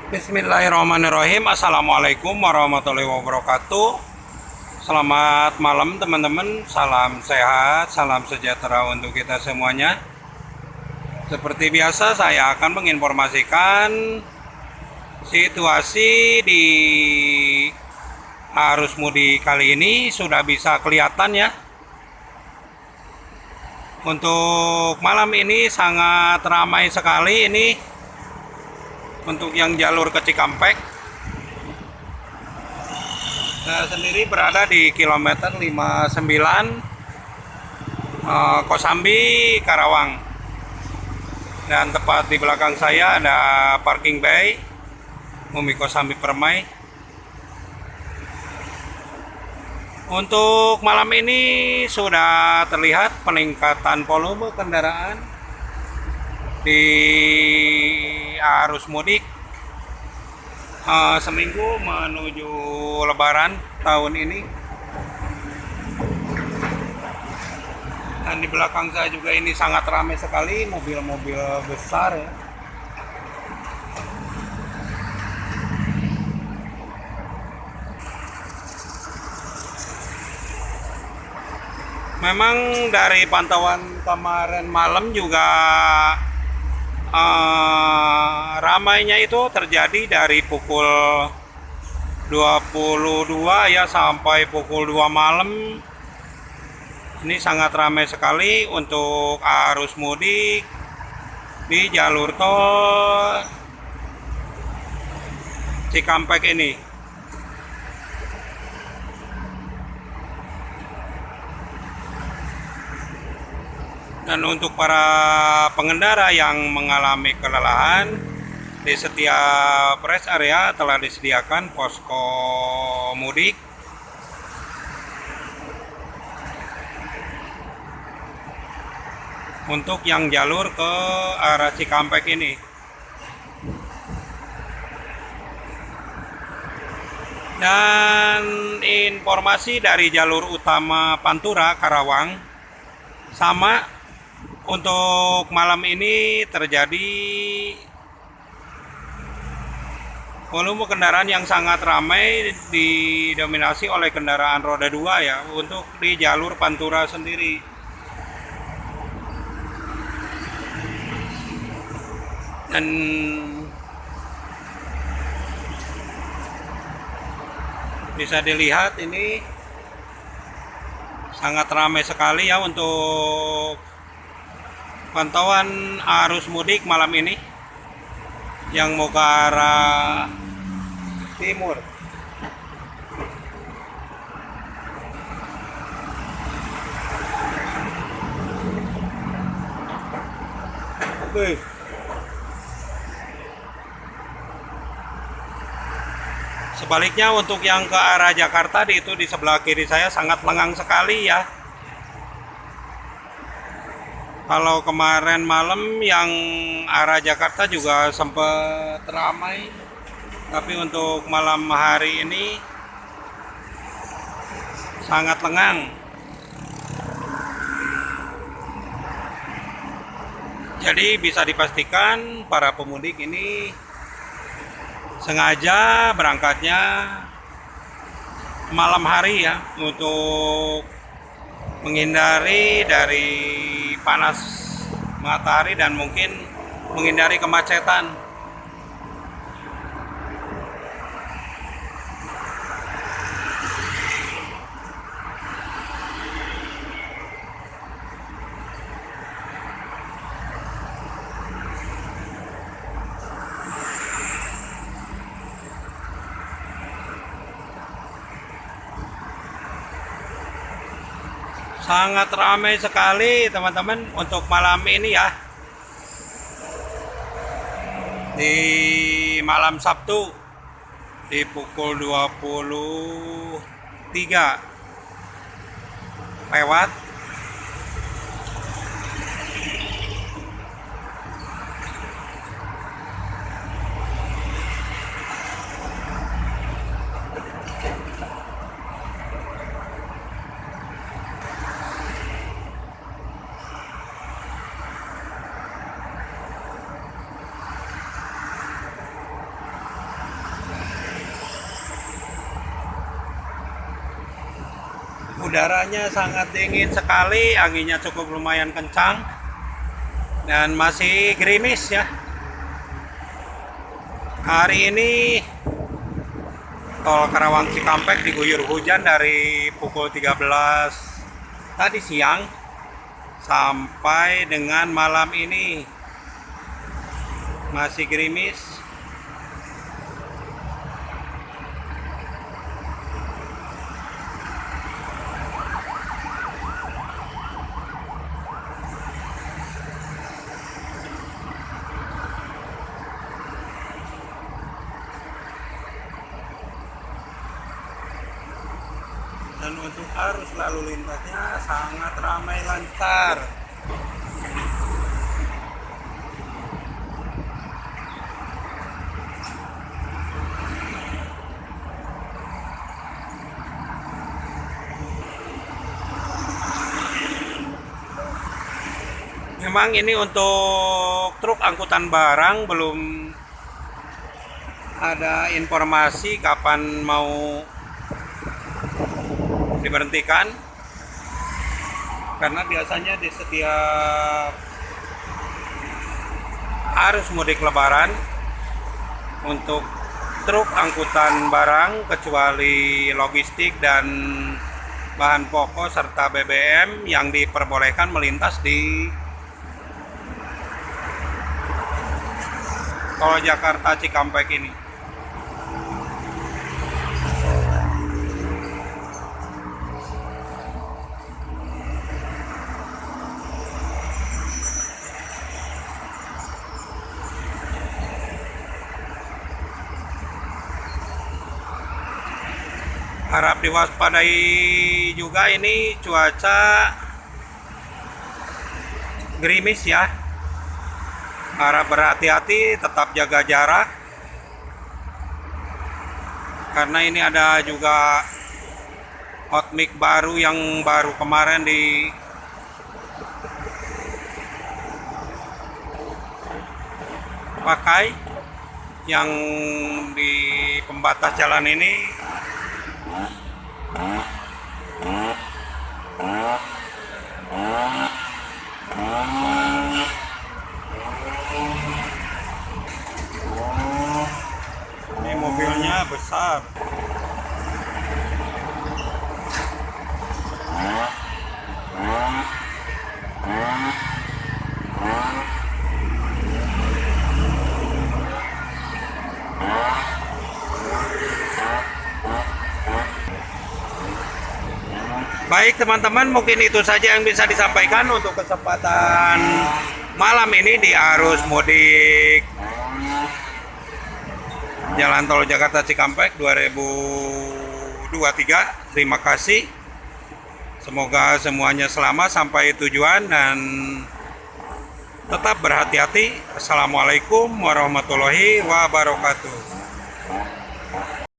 Bismillahirrahmanirrahim. Assalamualaikum warahmatullahi wabarakatuh. Selamat malam teman-teman. Salam sehat, salam sejahtera untuk kita semuanya. Seperti biasa saya akan menginformasikan situasi di arus mudik kali ini sudah bisa kelihatan ya. Untuk malam ini sangat ramai sekali ini. Untuk yang jalur ke Cikampek, saya sendiri berada di kilometer 59 Kosambi, Karawang. Dan tepat di belakang saya ada parking bay Umi Kosambi Permai. Untuk malam ini sudah terlihat peningkatan volume kendaraan di arus mudik seminggu menuju Lebaran tahun ini. Dan di belakang saya juga ini sangat ramai sekali mobil-mobil besar ya. Memang dari pantauan kemarin malam juga ramainya itu terjadi dari pukul 22 ya sampai pukul 2 malam. Ini sangat ramai sekali untuk arus mudik di jalur tol Cikampek ini. Dan untuk para pengendara yang mengalami kelelahan, di setiap rest area telah disediakan posko mudik. Untuk yang jalur ke arah Cikampek ini. Dan informasi dari jalur utama Pantura Karawang sama. Untuk malam ini terjadi volume kendaraan yang sangat ramai didominasi oleh kendaraan roda 2 ya untuk di jalur Pantura sendiri. Dan bisa dilihat ini sangat ramai sekali ya untuk pantauan arus mudik malam ini yang mau ke arah timur. Sebaliknya untuk yang ke arah Jakarta itu di sebelah kiri saya sangat lengang sekali ya. Kalau kemarin malam yang arah Jakarta juga sempat ramai, tapi untuk malam hari ini sangat lengang. Jadi bisa dipastikan para pemudik ini sengaja berangkatnya malam hari ya untuk menghindari dari panas matahari dan mungkin menghindari kemacetan. Sangat ramai sekali teman-teman untuk malam ini ya. Di malam Sabtu di pukul 23 lewat Udaranya sangat dingin sekali, anginnya cukup lumayan kencang dan masih gerimis ya. Hari ini tol Karawang Cikampek diguyur hujan dari pukul 13 tadi siang sampai dengan malam ini masih gerimis. Dan untuk arus lalu lintasnya sangat ramai lancar. Memang ini untuk truk angkutan barang belum ada informasi kapan mau diberhentikan, karena biasanya di setiap arus mudik lebaran untuk truk angkutan barang kecuali logistik dan bahan pokok serta BBM yang diperbolehkan melintas di tol Jakarta Cikampek ini. Harap diwaspadai juga, ini cuaca gerimis ya. Harap berhati-hati, tetap jaga jarak. Karena ini ada juga hot mic baru yang baru kemarin dipakai, yang di pembatas jalan ini. Ini mobilnya besar. Baik teman-teman, mungkin itu saja yang bisa disampaikan untuk kesempatan malam ini di arus mudik Jalan Tol Jakarta Cikampek 2023. Terima kasih. Semoga semuanya selamat sampai tujuan dan tetap berhati-hati. Assalamualaikum warahmatullahi wabarakatuh.